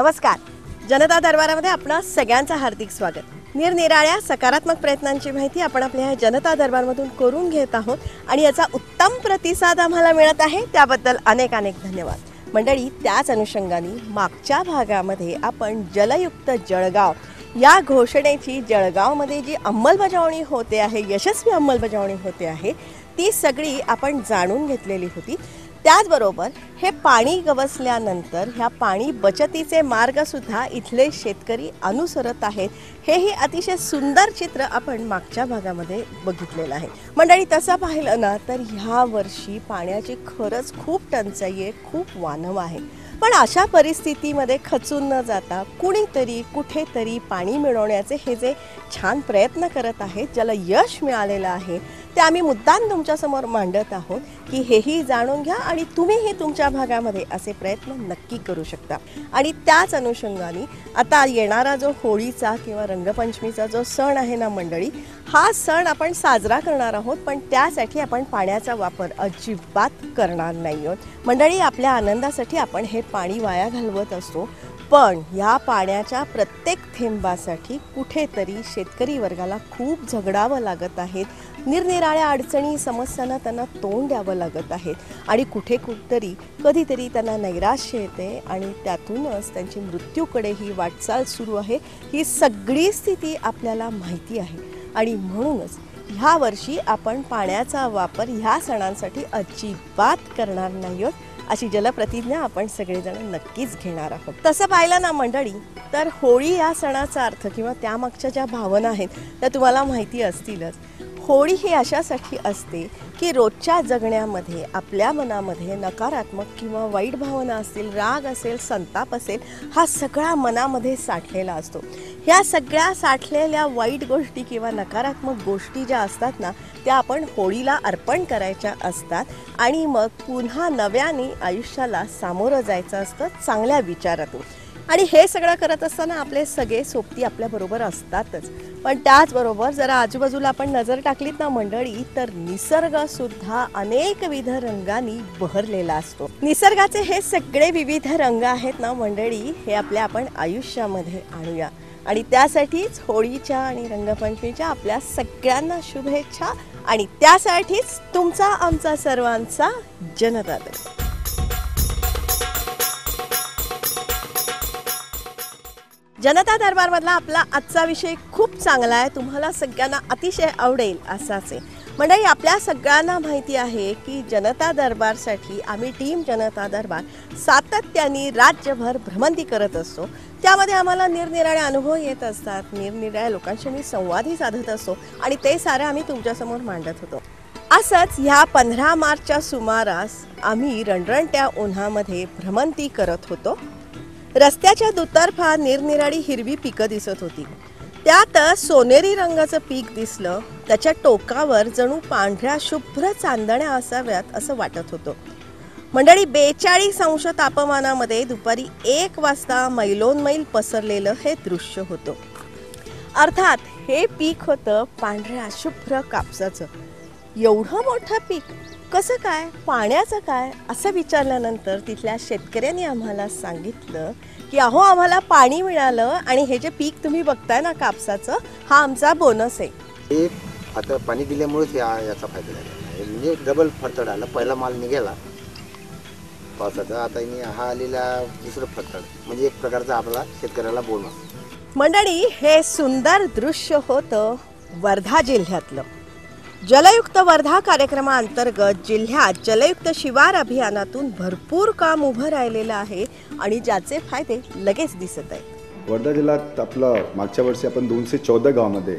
नमस्कार. जनता दरबारामध्ये आपणा सगळ्यांचं हार्दिक स्वागत. निरनिराळ्या सकारात्मक प्रयत्नांची माहिती आपण आपल्या जनता दरबारमधून करून घेत आहोत आणि याचा उत्तम प्रतिसाद आम्हाला मिळत आहे, त्याबद्दल अनेक अनेक धन्यवाद. मंडळी, त्याच अनुषंगाने मागच्या भागामध्ये आपण जलयुक्त जळगाव या घोषणेची जळगावमध्ये जी अंमलबजावणी होते आहे, यशस्वी अंमलबजावणी होते आहे, ती सगळी आपण जाणून घेतलेली होती. त्याचबरोबर हे पाणी गवसल्यानंतर ह्या पाणी बचतीचे मार्गसुद्धा इथले शेतकरी अनुसरत आहेत, हेही अतिशय सुंदर चित्र आपण मागच्या भागामध्ये बघितलेलं आहे. मंडळी, तसं पाहिलं ना तर ह्या वर्षी पाण्याची खरंच खूप टंचाई आहे, खूप वानव आहे. पण अशा परिस्थितीमध्ये खचून न जाता कुणीतरी कुठेतरी पाणी मिळवण्याचे हे जे छान प्रयत्न करत आहेत, ज्याला यश मिळालेलं आहे, ते आम्ही मुद्दाम तुमच्यासमोर मांडत आहोत की हेही जाणून घ्या आणि तुम्हीही तुमच्या भागामध्ये असे प्रयत्न नक्की करू शकता. आणि त्याच अनुषंगाने आता येणारा जो होळीचा किंवा रंगपंचमीचा जो सण आहे ना मंडळी, हा सण आपण साजरा करणार आहोत, पण त्यासाठी आपण पाण्याचा वापर अजिबात करणार नाही आहोत. मंडळी, आपल्या आनंदासाठी आपण हे पाणी वाया घालवत असतो, पण या पाण्याच्या प्रत्येक थेंबासाठी कुठेतरी शेतकरी वर्गाला खूप झगडावं लागत आहे. निरनिराळ्या अडचणी समस्यांना त्यांना तोंड द्यावं लागत आहे आणि कुठेतरी कधीतरी त्यांना नैराश्य येते आणि त्यातूनच त्यांची मृत्यूकडे ही वाटचाल सुरू आहे. ही सगळी स्थिती आपल्याला माहिती आहे आणि म्हणूनच ह्या वर्षी आपण पाण्याचा वापर ह्या सणांसाठी अजिबात करणार नाही आहोत, अशी जलप्रतिज्ञा आपण सगळेजण नक्कीच घेणार आहोत. तसं पाहिलं ना मंडळी, तर होळी या सणाचा अर्थ किंवा त्यामागच्या ज्या भावना आहेत त्या तुम्हाला माहिती असतीलच. होळी ही अशासाठी असते की रोजच्या जगण्यामध्ये आपल्या मनामध्ये नकारात्मक किंवा वाईट भावना असतील, राग असेल, संताप असेल, हा सगळा मनामध्ये साठलेला असतो. ह्या सगळ्या साठलेल्या वाईट गोष्टी किंवा नकारात्मक गोष्टी ज्या असतात ना, त्या आपण होळीला अर्पण करायच्या असतात आणि मग पुन्हा नव्याने आयुष्याला सामोरं जायचं असतं चांगल्या विचारातून. आणि हे सगळं करत असताना आपले सगळे सोबती आपल्याबरोबर असतातच, पण त्याचबरोबर जरा आजूबाजूला आपण नजर टाकलीत ना मंडळी, तर निसर्गसुद्धा अनेकविध रंगांनी बहरलेला असतो. निसर्गाचे हे सगळे विविध रंग आहेत ना मंडळी, हे आपल्या आपण आयुष्यामध्ये आणूया आणि त्यासाठीच होळीच्या आणि रंगपंचमीच्या आपल्या सगळ्यांना शुभेच्छा आणि त्यासाठीच तुमचा आमचा सर्वांचा जनता दरबार. जनता दरबारमधला आपला आजचा विषय खूप चांगला आहे, तुम्हाला सगळ्यांना अतिशय आवडेल असाच आहे. मंडळी, आपल्या सगळ्यांना माहिती आहे की जनता दरबारसाठी आम्ही टीम जनता दरबार सातत्याने राज्यभर भ्रमंती करत असतो. त्यामध्ये आम्हाला निरनिराळे अनुभव येत असतात, निरनिराळ्या लोकांशी मी संवादही साधत असतो आणि ते सारं आम्ही तुमच्यासमोर मांडत होतो. असंच ह्या 15 मार्चच्या सुमारास आम्ही रणरणत्या उन्हामध्ये भ्रमंती करत होतो. रस्त्याच्या दुतर्फा निरनिराळी हिरवी पिकं दिसत होती. त्यात सोनेरी रंगाचं पीक दिसलं, त्याच्या टोकावर जणू पांढऱ्या शुभ्र चांदण्या असाव्यात असं वाटत होतं. मंडळी, 42 अंश तापमानामध्ये दुपारी 1 वाजता मैलोनमैल पसरलेलं हे दृश्य होतं. अर्थात हे पीक होतं पांढऱ्या शुभ्र कापसाचं. एवढं मोठं पीक कसं काय, पाण्याचं काय असं विचारल्यानंतर तिथल्या शेतकऱ्यांनी आम्हाला सांगितलं की अहो, आम्हाला पाणी मिळालं आणि हे जे पीक तुम्ही बघताय ना कापसाचं, हा आमचा बोनस आहे. हे आता पाणी दिल्यामुळेच याचा फायदा झाला, म्हणजे डबल फरतड आला. पहिला माल निघाला पावसाचा, आता हा आलेला दुसरं फरतड, म्हणजे एक प्रकारचा आपला शेतकऱ्याला बोनस. मंडळी, हे सुंदर दृश्य होतं वर्धा जिल्ह्यातलं. जलयुक्त वर्धा कार्यक्रमाअंतर्गत जिल्ह्यात जलयुक्त शिवार अभियानातून भरपूर काम उभं राहिलेलं आहे आणि ज्याचे फायदे लगेच दिसत आहेत. वर्धा जिल्ह्यात आपलं मागच्या वर्षी आपण 214 गावामध्ये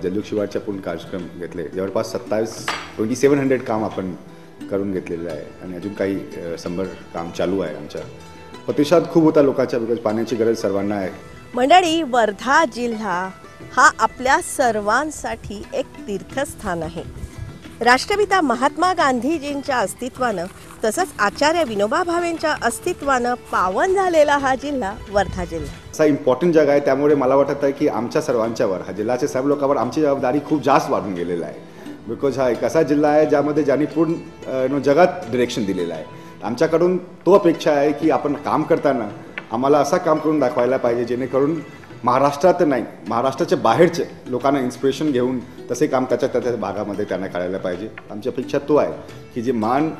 जलयुक्त शिवारचे पूर्ण कार्यक्रम घेतले. जवळपास 2700 काम आपण करून घेतलेलं आहे आणि अजून काही 100 काम चालू आहे. आमच्या प्रतिसाद खूप होता लोकांच्या, बिकॉज पाण्याची गरज सर्वांना आहे. मंडळी, वर्धा जिल्हा हा आपल्या सर्वांसाठी एक तीर्थस्थान आहे. राष्ट्रपिता महात्मा गांधीजींच्या अस्तित्वानं तसंच आचार्य विनोबा भावेंच्या अस्तित्वानं पावन झालेला हा जिल्हा वर्धा जिल्हा असा इम्पॉर्टंट जग आहे. त्यामुळे मला वाटत आहे की आमच्या सर्वांच्यावर, हा जिल्ह्याच्या सर्व लोकांवर आमची जबाबदारी खूप जास्त वाढून गेलेला आहे. बिकॉज हा एक असा जिल्हा आहे ज्यामध्ये ज्यांनी पूर्ण जगात डिरेक्शन दिलेलं आहे. आमच्याकडून तो अपेक्षा आहे की आपण काम करताना आम्हाला असं काम करून दाखवायला पाहिजे जेणेकरून महाराष्ट्रात नाही, महाराष्ट्राच्या बाहेरचे लोकांना इन्स्पिरेशन घेऊन तसे काम त्याच्या भागामध्ये त्यांना काढायला पाहिजे. आमची अपेक्षा तो आहे की जे मान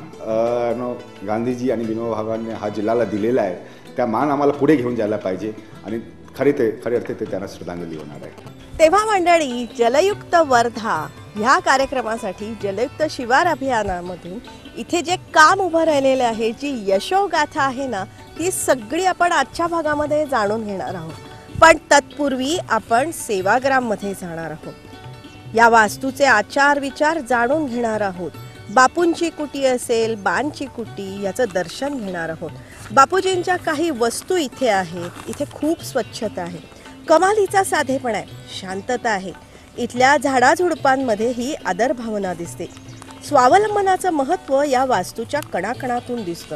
गांधीजी आणि विनोबा भावेंनी हा जिल्ह्याला दिलेला आहे, त्या मान आम्हाला पुढे घेऊन जायला पाहिजे आणि खरे अर्थे ते त्यांना श्रद्धांजली होणार आहे. तेव्हा मंडळी, जलयुक्त वर्धा ह्या कार्यक्रमासाठी जलयुक्त शिवार अभियानामधून इथे जे काम उभं राहिलेलं आहे, जी यशोगाथा आहे ना, ती सगळी आपण आजच्या भागामध्ये जाणून घेणार आहोत. पण तत्पूर्वी आपण सेवाग्राममध्ये जाणार आहोत. या वास्तूचे आचार विचार जाणून घेणार आहोत. बापूंची कुटी असेल, बांची कुटी, याचं दर्शन घेणार आहोत. बापूजींच्या काही वस्तू इथे आहेत. इथे खूप स्वच्छता आहे, कमालीचा साधेपणा आहे, शांतता आहे. इथल्या झाडाझुडपांमध्ये ही आदर भावना दिसते. स्वावलंबनाचं महत्त्व या वास्तूच्या कणाकणातून दिसतं.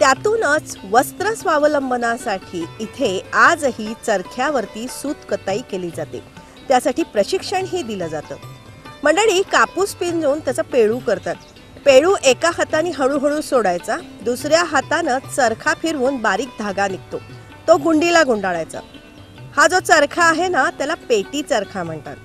त्यातूनच वस्त्र स्वावलंबनासाठी इथे आजही चरख्यावरती सूत कताई केली जाते. त्यासाठी प्रशिक्षणही दिलं जातं. मंडळी, कापूस पिंजून त्याचं पेळू करतात. पेळू एका हाताने हळूहळू सोडायचा, दुसऱ्या हातानं चरखा फिरवून बारीक धागा निघतो, तो गुंडीला गुंडाळायचा. हा जो चरखा आहे ना, त्याला पेटी चरखा म्हणतात.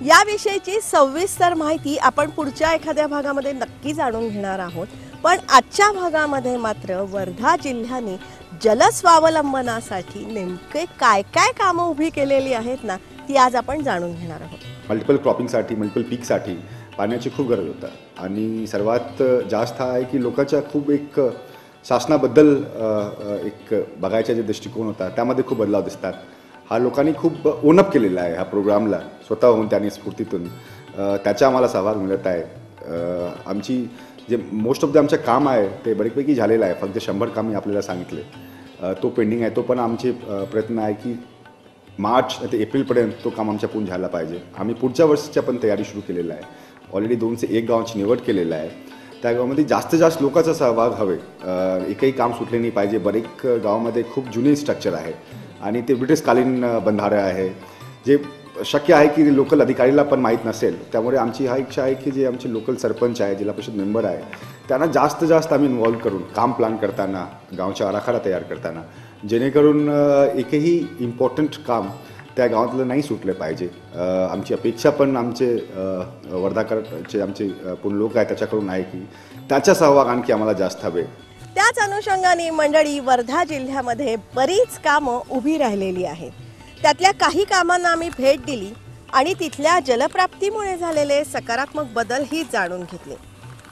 याविषयीची सविस्तर माहिती आपण पुढच्या एखाद्या भागामध्ये नक्की जाणून घेणार आहोत. पण आजच्या भागामध्ये मात्र वर्धा जिल्ह्याने जलस्वावलंबनासाठी नेमके काय काय कामं उभी केलेली आहेत ना, ती आज आपण जाणून घेणार आहोत. मल्टिपल क्रॉपिंगसाठी, मल्टिपल पीकसाठी पाण्याची खूप गरज होतं आणि सर्वात जास्त हा आहे की लोकांच्या खूप एक शासनाबद्दल एक बघायचा जे दृष्टिकोन होता त्यामध्ये खूप बदलाव दिसतात. हा लोकांनी खूप ओनअप केलेला आहे ह्या प्रोग्रामला, स्वतःहून त्यांनी स्फूर्तीतून त्याचा आम्हाला सहभाग मिळत आहे. आमची जे मोस्ट ऑफ द आमचं काम आहे ते बऱ्यापैकी झालेलं आहे. फक्त 100 काम मी आपल्याला सांगितले, तो पेंडिंग आहे. तो पण आमचे प्रयत्न आहे की मार्च ते एप्रिलपर्यंत तो काम आमच्या पूर्ण झाला पाहिजे. आम्ही पुढच्या वर्षीच्या पण तयारी सुरू केलेलं आहे. ऑलरेडी 201 गावांची निवड केलेलं आहे. त्या गावामध्ये जास्तीत जास्त लोकांचा सहभाग हवे. एकही काम सुटले नाही पाहिजे. बरेच गावामध्ये खूप जुने स्ट्रक्चर आहे आणि ते ब्रिटिशकालीन बंधारे आहे, जे शक्य आहे की लोकल अधिकारीला पण माहीत नसेल. त्यामुळे आमची हा इच्छा आहे की जे आमचे लोकल सरपंच आहे, जिल्हा परिषद मेंबर आहे, त्यांना जास्तीत जास्त आम्ही इन्व्हॉल्व करून काम प्लॅन करताना, गावचा आराखडा तयार करताना, जेणेकरून एकही इम्पॉर्टंट काम त्या गावातलं नाही सुटलं पाहिजे. आमची अपेक्षा पण आमचे वर्धाकरचे आमचे पूर्ण लोक आहेत त्याच्याकडून आहे की त्याचा सहभाग आणखी आम्हाला जास्त हवे. त्याच अनुषंगाने मंडळी, वर्धा जिल्ह्यामध्ये बरीच कामं उभी राहिलेली आहेत. त्यातल्या काही कामांना आम्ही भेट दिली आणि तिथल्या जलप्राप्तीमुळे झालेले सकारात्मक बदल ही जाणून घेतले.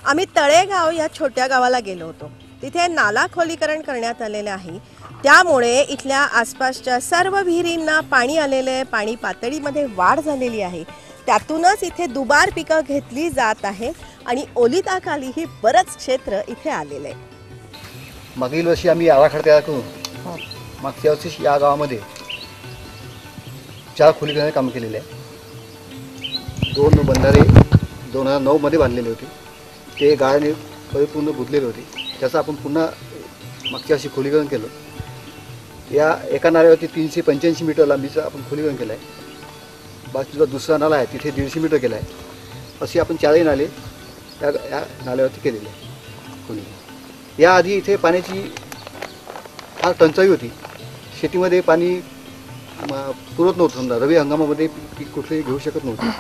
आम्ही तळेगाव या छोट्या गावाला गेलो होतो. तिथे नाला खोलीकरण करण्यात आलेले आहे. त्यामुळे इथल्या आसपासच्या सर्व विहिरींना पाणी आलेलं आहे. पाणी पातळीमध्ये वाढ झालेली आहे. त्यातूनच इथे दुबार पिकं घेतली जात आहे आणि ओलिताखालीही बरंच क्षेत्र इथे आलेलं आहे. मागील वर्षी आम्ही आराखडा तयार करून मागच्या वर्षी या गावामध्ये 4 खोलीकरणाचे काम केलेले आहे. 2 बंधारे 2009 मध्ये बांधलेले होते. ते गाळाने परिपूर्ण बुजलेले होते. त्याचं आपण पुन्हा मागच्या वर्षी खोलीकरण केलं. या एका नाल्यावरती 385 मीटर लांबीचं आपण खोलीकरण केलं आहे. बाकीचा दुसरा नाला आहे तिथे 150 मीटर केला आहे. असे आपण 4ही नाले या नाल्यावरती केलेले आहे खोलीकरण. याआधी इथे पाण्याची फार टंचाई होती. शेतीमध्ये पाणी पुरत नव्हतं. समजा रब्बी हंगामामध्ये पीक कुठलेही घेऊ शकत नव्हतं.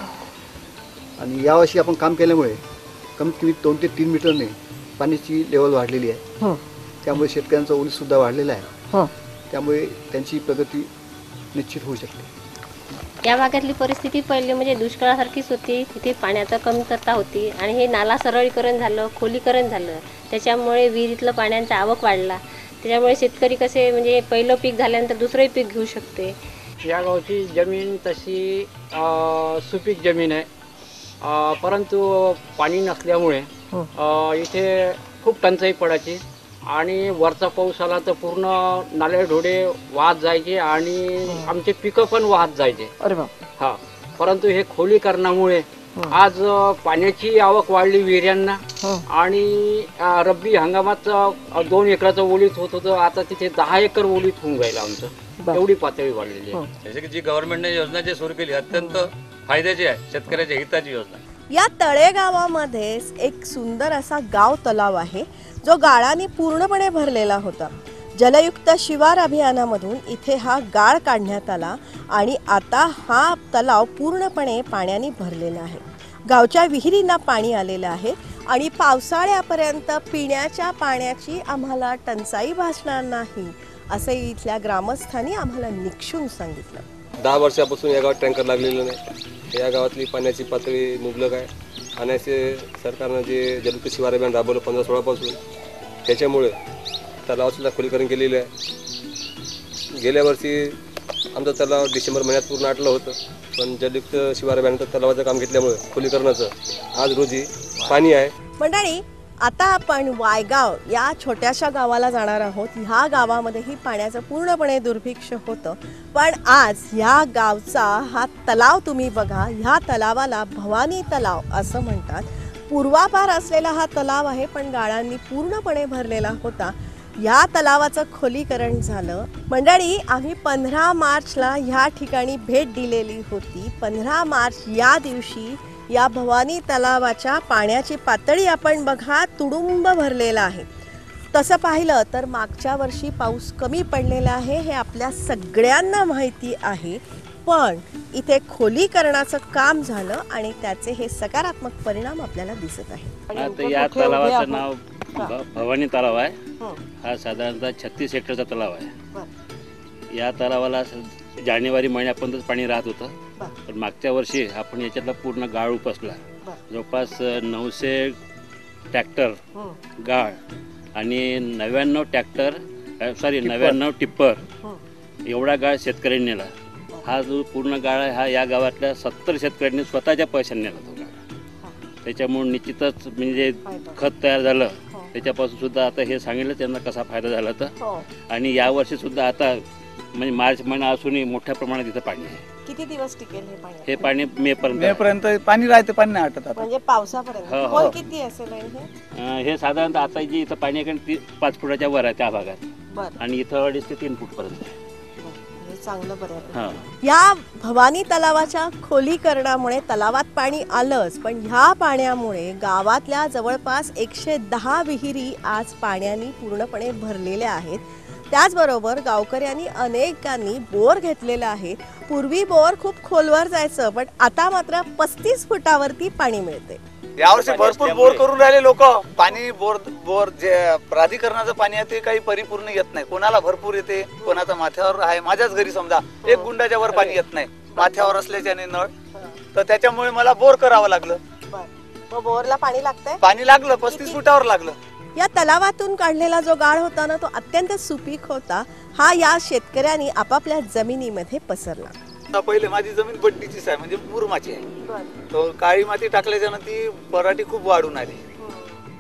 आणि यावर्षी आपण काम केल्यामुळे कमीत कमी 2 ते 3 मीटरने पाण्याची लेवल वाढलेली आहे. त्यामुळे शेतकऱ्यांचा ओलीसुद्धा वाढलेला आहे. त्यामुळे त्यांची प्रगती निश्चित होऊ शकते. या भागातली परिस्थिती पहिले म्हणजे दुष्काळासारखीच होती. तिथे पाण्याचा कमतरता होती आणि हे नाला सरळीकरण झालं, खोलीकरण झालं, त्याच्यामुळे विहिरीतलं पाण्याचा आवक वाढला. त्याच्यामुळे शेतकरी कसे म्हणजे पहिलं पीक झाल्यानंतर दुसरंही पीक घेऊ शकते. या गावची जमीन तशी सुपीक जमीन आहे, परंतु पाणी नसल्यामुळे इथे खूप टंचाई पडायची आणि वरचा पाऊस आला तर पूर्ण नाले ढोडे वाहत जायचे आणि आमचे पिकं पण वाहत जायचे. अरे बाप. हा, परंतु हे खोलीकरणामुळे आज पाण्याची आवक वाढली विहिऱ्यांना आणि रब्बी हंगामात 2 एकराचं ओलीत होत होतं, आता तिथे 10 एकर ओलीत होऊन जाईल आमचं. एवढी पातळी वाढलेली आहे. जसे की जी गव्हर्नमेंटने योजना जी सुरू केली अत्यंत फायद्याची आहे, शेतकऱ्याच्या हिताची योजना. या तळेगावामध्ये एक सुंदर असा गाव तलाव आहे जो गाळाने पूर्णपणे भरलेला होता. जलयुक्त शिवार अभियानामधून इथे हा गाळ काढण्यात आला आणि आता हा तलाव पूर्णपणे पाण्याने भरलेला आहे. गावच्या विहिरींना पाणी आलेलं आहे आणि पावसाळ्यापर्यंत पिण्याच्या पाण्याची आम्हाला टंचाई भासणार नाही असे इथल्या ग्रामस्थांनी आम्हाला निक्षून सांगितलं. 10 वर्षापासून या गावात टँकर लागलेलं नाही. या गावातली पाण्याची पातळी मुबलक आहे. आणि सरकारनं जे जलयुक्त शिवार अभियान राबवलं 15-16 पासून, त्याच्यामुळे तलावाचं खोलीकरण केलेलं आहे. गेल्या वर्षी आमचं तलाव डिसेंबर महिन्यात पूर्ण आटलं होतं, पण जलयुक्त शिवार अभियानाचं तलावाचं काम घेतल्यामुळे खोलीकरणाचं आज रोजी पाणी आहे. मंडळी, आता आपण वायगाव या छोट्याशा गावाला जाणार आहोत. ह्या गावामध्येही पाण्याचं पूर्णपणे दुर्भिक्ष होतं, पण आज ह्या गावचा हा तलाव तुम्ही बघा. ह्या तलावाला भवानी तलाव असं म्हणतात. पूर्वापार असलेला हा तलाव आहे, पण गाळांनी पूर्णपणे भरलेला होता. या तलावाचं खोलीकरण झालं. मंडळी, आम्ही 15 मार्चला ह्या ठिकाणी भेट दिलेली होती. 15 मार्च या दिवशी या भवानी तलावाच्या पाण्याची पातळी आपण बघा तुडुंब भरलेला आहे. तसं पाहिलं तर मागच्या वर्षी पाऊस कमी पडलेला आहे हे आपल्या सगळ्यांना माहिती आहे, पण इथे खोलीकरणाचं काम झालं आणि त्याचे हे सकारात्मक परिणाम आपल्याला दिसत आहे. आता या तलावाचं नाव भवानी तलाव आहे. हा साधारणतः 36 हेक्टरचा तलाव आहे. या तलावाला जानेवारी महिन्यापर्यंत पाणी राहत होतं, पण मागच्या वर्षी आपण याच्यातला पूर्ण गाळ उपसला. जवळपास 900 ट्रॅक्टर गाळ आणि 99 टिप्पर एवढा गाळ शेतकऱ्यांनी नेला. हा जो पूर्ण गाळ आहे हा या गावातल्या 70 शेतकऱ्यांनी स्वतःच्या पैशाने नेला तो गाळ. त्याच्यामुळे निश्चितच म्हणजे खत तयार झालं. त्याच्यापासून सुद्धा आता हे सांगितलं त्यांना कसा फायदा झाला तर. आणि यावर्षी सुद्धा आता म्हणजे मार्च महिना असूनही मोठ्या प्रमाणात इथं पाणी आहे. किती दिवस टिकेल हे पाणी? हे पाणी मे पर्यंत पाणी राहते, पाणी नाही आटत. म्हणजे पावसापर्यंत. हो. खोल किती असेल हे साधारणतः आता जे इथं पाणी आहे की 5 फुटाच्या वर आहे त्या भागात, बरं, आणि इथं 2.5 ते 3 फूट पर्यंत आहे. चांगलं बरं. या भवानी तलावाच्या खोलीकरणामुळे तलावात पाणी आलंच, पण ह्या पाण्यामुळे गावातल्या जवळपास 110 विहिरी आज पाण्याने पूर्णपणे भरलेल्या आहेत. त्याचबरोबर गावकऱ्यांनी अनेकांनी बोर घेतलेला आहे. पूर्वी बोर खूप खोलवर जायचं, पण आता मात्र 35 फुटावरती पाणी मिळते. यावर्षी भरपूर बोर करून राहिले लोक. पाणी बोर जे प्राधिकरणाचं पाणी आहे ते काही परिपूर्ण येत नाही. कोणाला भरपूर येते, कोणाचा माथ्यावर आहे. माझ्याच घरी समजा 1 गुंडाच्या वर पाणी येत नाही माथ्यावर असल्याच्याने नळ, तर त्याच्यामुळे मला बोर करावं लागलं. बोरला पाणी लागतंय? पाणी लागलं, 35 फुटावर लागलं. या तलावातून काढलेला जो गाळ होता ना, तो अत्यंत सुपीक होता. हा या शेतकऱ्यांनी आपापल्या जमिनीमध्ये पसरला. पहिले माझी जमीन बड्डीचीच आहे, म्हणजे मुरमाची आहे. तो काळी माती टाकल्याच्यानं ती पराठी खूप वाढून आली.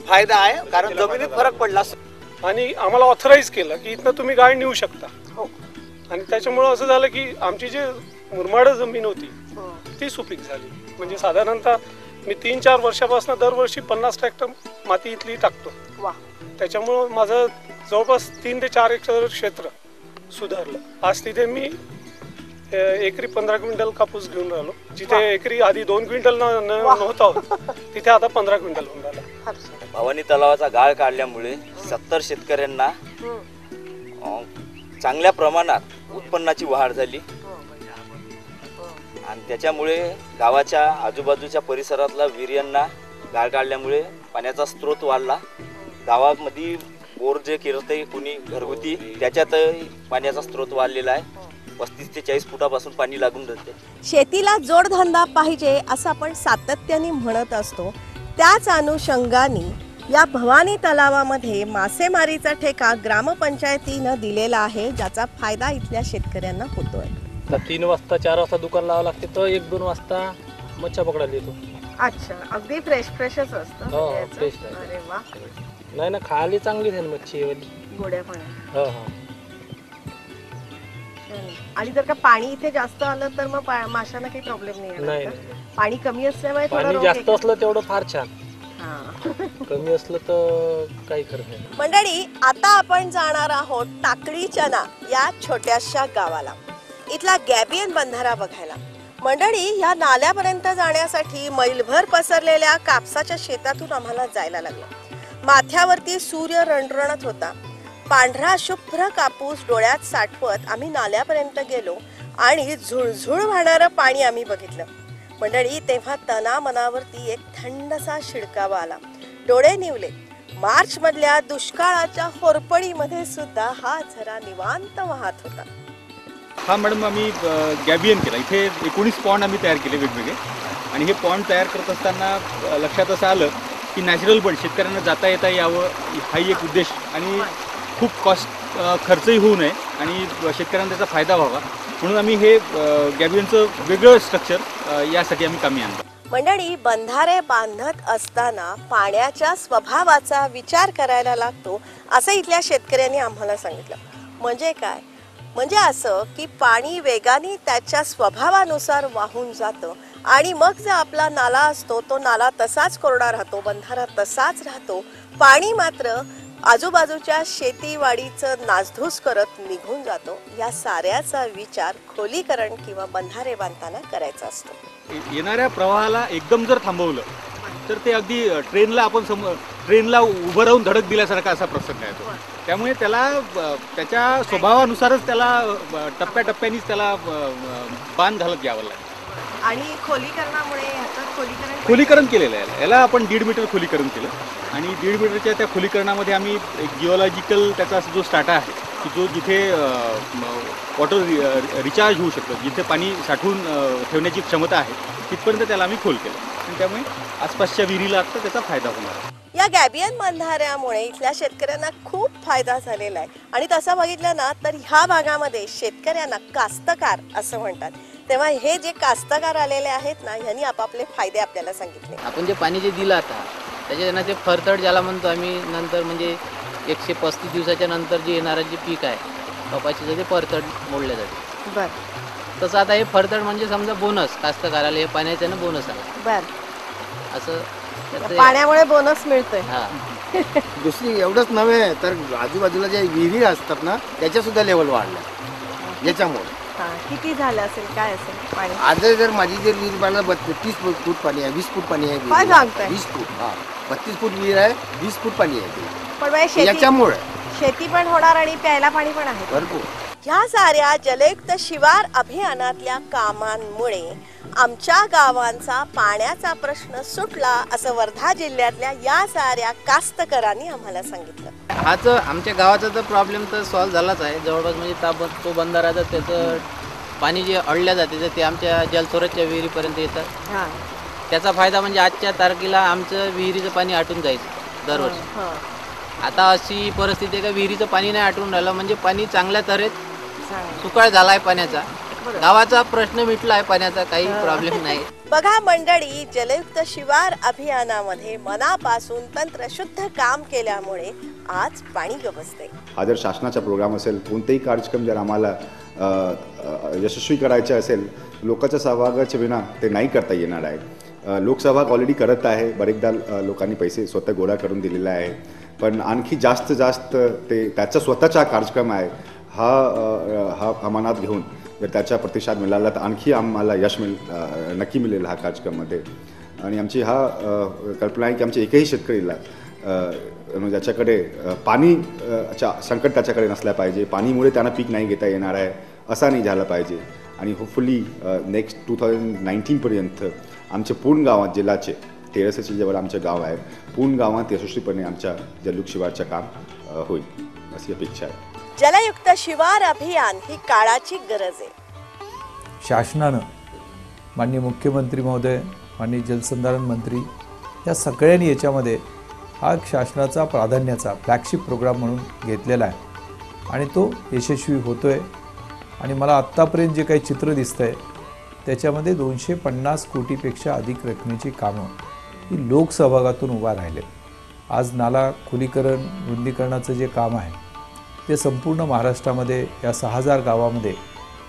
फायदा आहे, कारण जमिनीत फरक पडला. आणि आम्हाला ऑथराईज केलं की इथनं तुम्ही गाळ नेऊ शकता. आणि त्याच्यामुळे असं झालं की आमची जी मुरमाड जमीन होती ती सुपीक झाली. म्हणजे साधारणतः मी 3-4 वर्षापासून दरवर्षी 50 ट्रॅक्टर माती इथली टाकतो. त्याच्यामुळं माझं जवळपास 3 ते 4 हेक्टर क्षेत्र सुधारलं. आज तिथे मी एकरी 15 क्विंटल कापूस घेऊन राहिलो. जिथे एकरी आधी 2 क्विंटल नव्हता, तिथे आता 15 क्विंटल होऊन राहिला. भवानी तलावाचा गाळ काढल्यामुळे 70 शेतकऱ्यांना चांगल्या प्रमाणात उत्पन्नाची वाढ झाली. आणि त्याच्यामुळे गावाच्या आजूबाजूच्या परिसरातल्या विहिरांना गाळ काढल्यामुळे पाण्याचा स्रोत वाढला. गावामध्ये बोर जे केलं कोणी घरगुती, त्याच्यात पाण्याचा स्रोत वाढलेला आहे. 35 ते 40 फुटापासून पाणी लागून जाते. शेतीला जोडधंदा पाहिजे असं आपण सातत्याने म्हणत असतो. त्याच अनुषंगाने या भवानी तलावामध्ये मासेमारीचा ठेका ग्रामपंचायतीनं दिलेला आहे, ज्याचा फायदा इथल्या शेतकऱ्यांना होतोय. 3 वाजता 4 वाजता दुकान लावावं लागते, तर 1-2 वाजता मच्छा पकडायला येतो. अच्छा, अगदी फ्रेशच असतं. हो, फ्रेश. अरे वा. नाही ना, खायला चांगली आहे मच्छी गोड्या पाण्यात. हो हो. आणि जर का पाणी इथे जास्त आलं तर मग माशांना काही प्रॉब्लेम नाही. पाणी कमी असल्यामुळे पाणी जास्त असलं तेवढं फार छान, कमी असलं तर काही खरं नाही. मंडळी, आता आपण जाणार आहोत टाकळी चना या छोट्याशा गावाला. इथला गॅबियन बंधारा बघायला. मंडळी, या नाल्यापर्यंत जाण्यासाठी मैलभर पसरलेल्या कापसाच्या शेतातून आम्हाला जायला लागलं. माथ्यावरती सूर्य रणरणत होता. पांढरा शुभ्र कापूस डोळ्यात साठवत आम्ही नाल्यापर्यंत गेलो आणि झुळझुळ वाहणारं पाणी आम्ही बघितलं. मंडळी, तेव्हा तना मनावरती एक थंडसा शिडकावा आला. डोळे निवले. मार्च मधल्या दुष्काळाच्या होरपळीमध्ये सुद्धा हा झरा निवांत वाहत होता. हा मॅडम, आम्ही गॅबियन केला. इथे 19 पॉन्ड आम्ही तयार केले वेगवेगळे. आणि हे पॉन्ड तयार करत असताना लक्षात असं आलं की नॅचरल बर्ड शेतकऱ्यांना जाता येता यावं, हाही एक उद्देश. आणि खूप खर्चही होऊ नये आणि शेतकऱ्यांना त्याचा फायदा व्हावा म्हणून आम्ही हे गॅबियनचं वेगळं स्ट्रक्चर यासाठी आम्ही कामी आणलं. मंडळी, बंधारे बांधत असताना पाण्याच्या स्वभावाचा विचार करायला लागतो असं इथल्या शेतकऱ्यांनी आम्हाला सांगितलं. म्हणजे काय? म्हणजे असं की पाणी वेगाने त्याच्या स्वभावानुसार वाहून जातं आणि मग जो आपला नाला असतो तो नाला तसाच कोरडा राहतो, बंधारा तसाच राहतो. पाणी मात्र आजूबाजूच्या शेतीवाडीचं नासधूस करत निघून जातो. या साऱ्याचा विचार खोलीकरण किंवा बंधारे बांधताना करायचा असतो. येणाऱ्या प्रवाहाला एकदम जर थांबवलं तर ते अगदी ट्रेनला उभं राहून धडक दिल्यासारखा असा प्रसंग आहे तो. त्यामुळे त्याला त्याच्या स्वभावानुसारच त्याला टप्प्याटप्प्यानेच त्याला बांध घालत यावं लागतं. आणि खोलीकरणामुळे खोलीकरण केलेलं आहे. याला आपण 1.5 मीटर खोलीकरण केलं आणि 1.5 मीटरच्या त्या खोलीकरणामध्ये आम्ही एक जिओलॉजिकल त्याचा जो स्टार्टा आहे की जो जिथे वॉटर रिचार्ज होऊ शकतं, जिथे पाणी साठवून ठेवण्याची क्षमता आहे तिथपर्यंत त्याला आम्ही खोल केलं. आणि त्यामुळे आसपासच्या विहिरीला आता त्याचा फायदा होणार. या गॅबियन बंधाऱ्यामुळे इथल्या शेतकऱ्यांना खूप फायदा झालेला आहे. आणि तसं बघितलं ना तर ह्या भागामध्ये शेतकऱ्यांना कास्तकार असं म्हणतात. तेव्हा हे जे कास्तकार आलेले आहेत ना, यांनी आपापले फायदे आपल्याला सांगितले. आपण जे पाणी जे दिलं आता त्याच्यानं ते फरतड ज्याला म्हणतो आम्ही, नंतर म्हणजे 135 दिवसाच्या नंतर जे येणारं जे पीक आहे कपाशीचं, ते फरतड मोडलं जाते. बरं. तसं आता हे फरतड म्हणजे समजा बोनस कास्तकाराला, हे पाण्याच्यानं बोनस आला. बरं. असं पाण्यामुळे बोनस मिळतोय. दुसरी एवढंच नव्हे तर आजूबाजूला ज्या विहिरी असतात ना त्याच्या सुद्धा लेवल वाढल्या याच्यामुळे. किती झालं असेल, काय असेल पाणी? आज जर माझी जर विहीर पाहिलं 30 फूट पाणी आहे, 20 फूट पाणी आहे. 20 फूट, 32 फूट विहीर आहे, 20 फूट पाणी आहे. पण याच्यामुळे शेती पण होणार आणि प्यायला पाणी पण आहे भरपूर. ह्या साऱ्या जलयुक्त शिवार अभियानातल्या कामांमुळे आमच्या गावांचा पाण्याचा प्रश्न सुटला असं वर्धा जिल्ह्यातल्या या साऱ्या कास्तकरांनी आम्हाला सांगितलं. हाच आमच्या गावाचा तर प्रॉब्लेम तर सॉल्व्ह झालाच आहे जवळपास. म्हणजे तो बंधाराचा त्याचं पाणी जे अडल्या जाते ते आमच्या जलस्रोतच्या विहिरीपर्यंत येतं. त्याचा फायदा म्हणजे आजच्या तारखेला आमचं विहिरीचं पाणी आटून जायचं दरवर्षी. आता अशी परिस्थिती आहे का विहिरीचं पाणी नाही आटून राहिलं, म्हणजे पाणी चांगल्या तऱ्हेत सुकाळ झाला आहे पाण्याचा. गावाचा प्रश्न मिटला आहे पाण्याचा, काही प्रॉब्लेम नाही. बघा मंडळी, जलयुक्त शिवार अभियानामध्ये मनापासून तंत्रशुद्ध काम केल्यामुळे आज पाणी गवसते. हा जर शासनाचा प्रोग्राम असेल, कोणतेही कार्यक्रम जर आम्हाला यशस्वी करायचे असेल, लोकांच्या सहभागाच्या विना ते नाही करता येणार आहे. लोकसहभाग ऑलरेडी करत आहे. बरेचदा लोकांनी पैसे स्वतः गोळा करून दिलेला आहे. पण आणखी जास्त ते त्याचा स्वतःचा कार्यक्रम आहे हा मनात घेऊन जर त्याचा प्रतिसाद मिळाला तर आणखी आम्हाला यश नक्की मिळेल हा कार्यक्रममध्ये. आणि आमची कल्पना आहे की आमच्या एकही शेतकरीला ज्याच्याकडे पाणीचा संकट त्याच्याकडे नसला पाहिजे, पाणीमुळे त्यांना पीक नाही घेता येणार आहे असा नाही झाला पाहिजे. आणि होपफुली नेक्स्ट 2019पर्यंत आमच्या पूर्ण गावात जिल्ह्याचे 1300 जवळ आमचं गाव आहे, पूर्ण गावात यशस्वीपणे आमच्या जलयुक्त शिवारचं काम होईल अशी अपेक्षा आहे. जलयुक्त शिवार अभियान ही काळाची गरज आहे. शासनानं, माननीय मुख्यमंत्री महोदय, माननीय जलसंधारण मंत्री या सगळ्यांनी याच्यामध्ये हा शासनाचा प्राधान्याचा फ्लॅगशिप प्रोग्राम म्हणून घेतलेला आहे आणि तो यशस्वी होतो आहे. आणि मला आत्तापर्यंत जे काही चित्र दिसतं आहे त्याच्यामध्ये 250 कोटीपेक्षा अधिक रकमेची कामं ही लोकसहभागातून उभा राहिले. आज नाला खोलीकरण रुंदीकरणाचं जे काम आहे ते संपूर्ण महाराष्ट्रामध्ये या 6000 गावामध्ये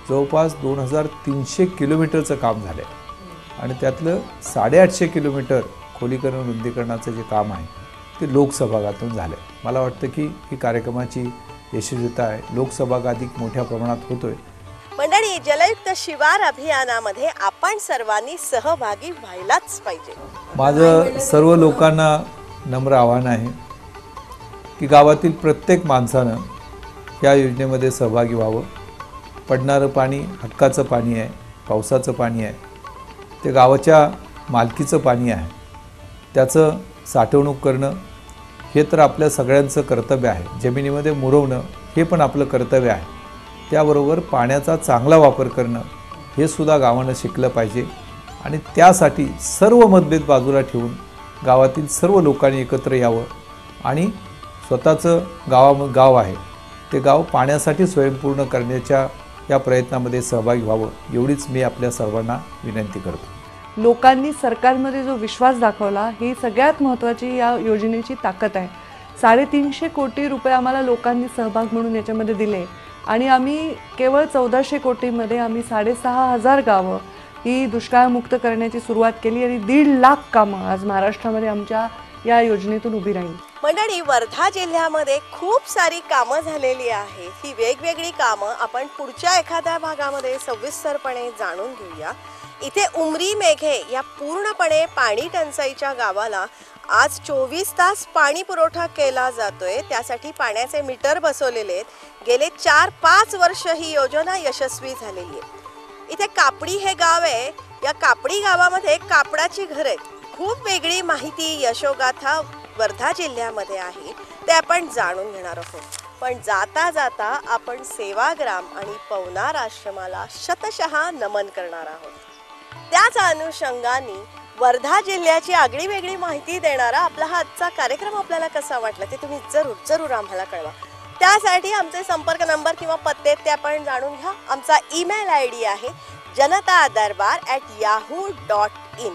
जवळपास 2300 किलोमीटरचं काम झालं आहे. आणि त्यातलं 850 किलोमीटर खोलीकरण रुंदीकरणाचं जे काम आहे ते लोकसहभागातून झालं आहे. मला वाटतं की ही कार्यक्रमाची यशस्वीता आहे, लोकसहभाग अधिक मोठ्या प्रमाणात होतोय. मंडळी, जलयुक्त शिवार अभियानामध्ये आपण सर्वांनी सहभागी व्हायलाच पाहिजे. माझं सर्व लोकांना नम्र आव्हान आहे की गावातील प्रत्येक माणसानं या योजनेमध्ये सहभागी व्हावं. पडणारं पाणी हक्काचं पाणी आहे, पावसाचं पाणी आहे, ते गावाच्या मालकीचं पाणी आहे. त्याचं साठवणूक करणं हे तर आपल्या सगळ्यांचं कर्तव्य आहे. जमिनीमध्ये मुरवणं हे पण आपलं कर्तव्य आहे. त्याबरोबर पाण्याचा चांगला वापर करणं हे सुद्धा गावानं शिकलं पाहिजे. आणि त्यासाठी सर्व मतभेद बाजूला ठेवून गावातील सर्व लोकांनी एकत्र यावं आणि स्वतःचं गाव आहे ते गाव पाण्यासाठी स्वयंपूर्ण करण्याच्या या प्रयत्नामध्ये सहभागी व्हावं, एवढीच मी आपल्या सर्वांना विनंती करतो. लोकांनी सरकारमध्ये जो विश्वास दाखवला ही सगळ्यात महत्त्वाची या योजनेची ताकद आहे. 350 कोटी रुपये आम्हाला लोकांनी सहभाग म्हणून याच्यामध्ये दिले आणि आम्ही केवळ 1400 कोटीमध्ये आम्ही 6500 गावं ही दुष्काळमुक्त करण्याची सुरुवात केली आणि 1.5 लाख कामं आज महाराष्ट्रामध्ये आमच्या या योजनेतून उभी राहिली. मंडळी, वर्धा जिल्ह्यामध्ये खूप सारी कामं झालेली आहेत. ही वेगवेगळी कामं आपण पुढच्या एखाद्या भागामध्ये सविस्तरपणे जाणून घेऊया. इथे उमरी मेघे या पूर्णपणे पाणी टंचाईच्या गावाला आज 24 तास पाणी पुरवठा केला जातोय. त्यासाठी पाण्याचे मीटर बसवलेले आहेत. गेले 4-5 वर्ष ही योजना यशस्वी झालेली आहे. इथे कापडी हे गाव आहे. या कापडी गावामध्ये कापडाची घरं आहेत. खूप वेगळी माहिती, यशोगाथा वर्धा जिल्ह्यामध्ये आहे, ते आपण जाणून घेणार आहोत. पण जाता जाता आपण सेवाग्राम आणि पवनार आश्रमाला शतशः नमन करणार आहोत. त्याच अनुषंगाने वर्धा जिल्ह्याची आगळी वेगळी माहिती देणारा आपला हा आजचा कार्यक्रम आपल्याला कसा वाटला ते तुम्ही जरूर आम्हाला कळवा. त्यासाठी आमचे संपर्क नंबर किंवा पत्ते ते आपण जाणून घ्या. आमचा ईमेल ID आहे janatadarbar@yahoo.in.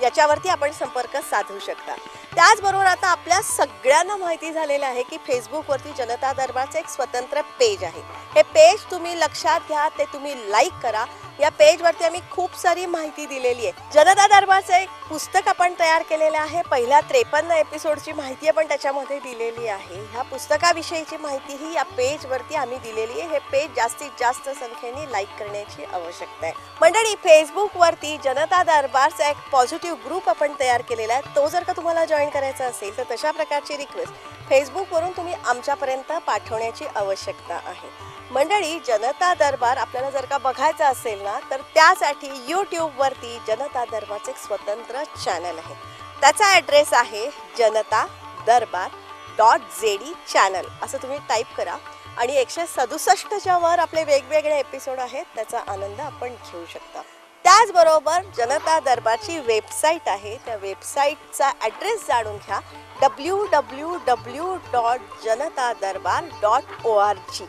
याच्यावरती आपण संपर्क साधू शकता. त्याचबरोबर आता आपल्या सगळ्यांना माहिती झालेलं आहे की फेसबुकवरती जनता दरबारचं एक स्वतंत्र पेज आहे. हे पेज तुम्ही लक्षात घ्या, ते तुम्ही लाईक करा. या पेजवरती आम्ही खूप सारी माहिती दिलेली आहे. जनता दरबारचं एक पुस्तक आपण तयार केलेलं आहे. पहिल्या 53 एपिसोडची माहिती आपण त्याच्यामध्ये दिलेली आहे. ह्या पुस्तकाविषयीची माहिती ही या पेजवरती आम्ही दिलेली आहे. हे पेज जास्तीत जास्त संख्येने लाईक करण्याची आवश्यकता आहे. मंडळी, फेसबुकवरती जनता दरबारचा एक पॉझिटिव्ह ग्रुप आपण तयार केलेला आहे. तो जर का तुम्हाला जॉईन करायचा असेल तर तशा प्रकारची रिक्वेस्ट फेसबुकवरून तुम्ही आमच्यापर्यंत पाठवण्याची आवश्यकता आहे. मंडळी, जनता दरबार आपल्याला जर का बघायचं असेल ना तर त्यासाठी यूट्यूबवरती जनता दरबारचं एक स्वतंत्र चॅनल आहे. त्याचा ॲड्रेस आहे janatadarbar.zd चॅनल असं तुम्ही टाईप करा आणि 167च्या वर आपले वेगवेगळे एपिसोड आहेत. त्याचा आनंद आपण घेऊ शकता. त्याचबरोबर जनता दरबारची वेबसाईट आहे. त्या वेबसाईटचा ॲड्रेस जाणून घ्या www.janatadarbar.org.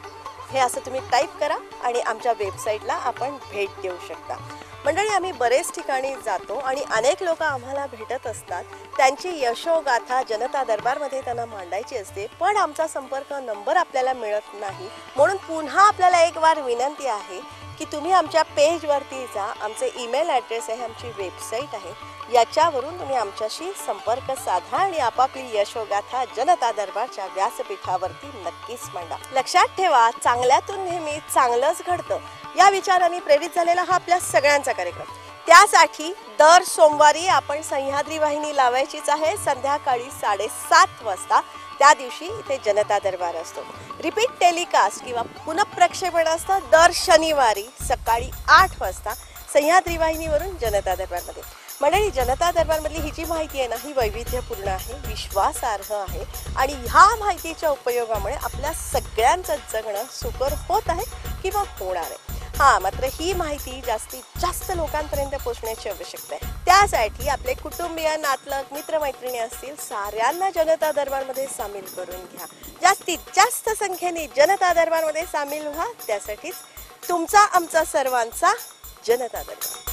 हे असं तुम्ही टाईप करा आणि आमच्या वेबसाईटला आपण भेट देऊ शकता. मंडळी, आम्ही बरेच ठिकाणी जातो आणि अनेक लोक आम्हाला भेटत असतात. त्यांची यशोगाथा जनता दरबारमध्ये त्यांना मांडायची असते, पण आमचा संपर्क नंबर आपल्याला मिळत नाही. म्हणून पुन्हा आपल्याला एक वार विनंती आहे की तुम्ही आमच्या पेजवरती जा. आमचे ईमेल ॲड्रेस आहे, आमची वेबसाईट आहे. याच्यावरून तुम्ही आमच्याशी संपर्क साधा आणि आपापली यशोगाथा जनता दरबारच्या व्यासपीठावरती नक्कीच मांडा. लक्षात ठेवा, चांगल्यातून नेहमी चांगलंच घडतं या विचाराने प्रेरित झालेला हा आपल्या सगळ्यांचा कार्यक्रम. त्यासाठी दर सोमवारी आपण सह्याद्री वाहिनी लावायचीच आहे संध्याकाळी 7:30 वाजता. त्या दिवशी इथे जनता दरबार असतो. रिपीट टेलिकास्ट किंवा पुनःप्रक्षेपण असतं दर शनिवारी सकाळी 8 वाजता सह्याद्री वाहिनीवरून जनता दरबारमध्ये. मंडळी, जनता दरबारमधली ही जी माहिती आहे ना ही वैविध्यपूर्ण आहे, विश्वासार्ह आहे आणि ह्या माहितीच्या उपयोगामुळे आपल्या सगळ्यांचं जगणं सुकर होत आहे किंवा होणार आहे. मात्र ही माहिती जास्तीत जास्त लोकांपर्यंत पोहोचण्याची आवश्यकता आहे. त्यासाठी आपले कुटुंबीय, नातलग, मित्रमैत्रिणी असतील साऱ्यांना जनता दरबारमध्ये सामील करून घ्या. जास्तीत जास्त संख्येने जनता दरबारमध्ये सामील व्हा. त्यासाठीच तुमचा आमचा सर्वांचा जनता दरबार.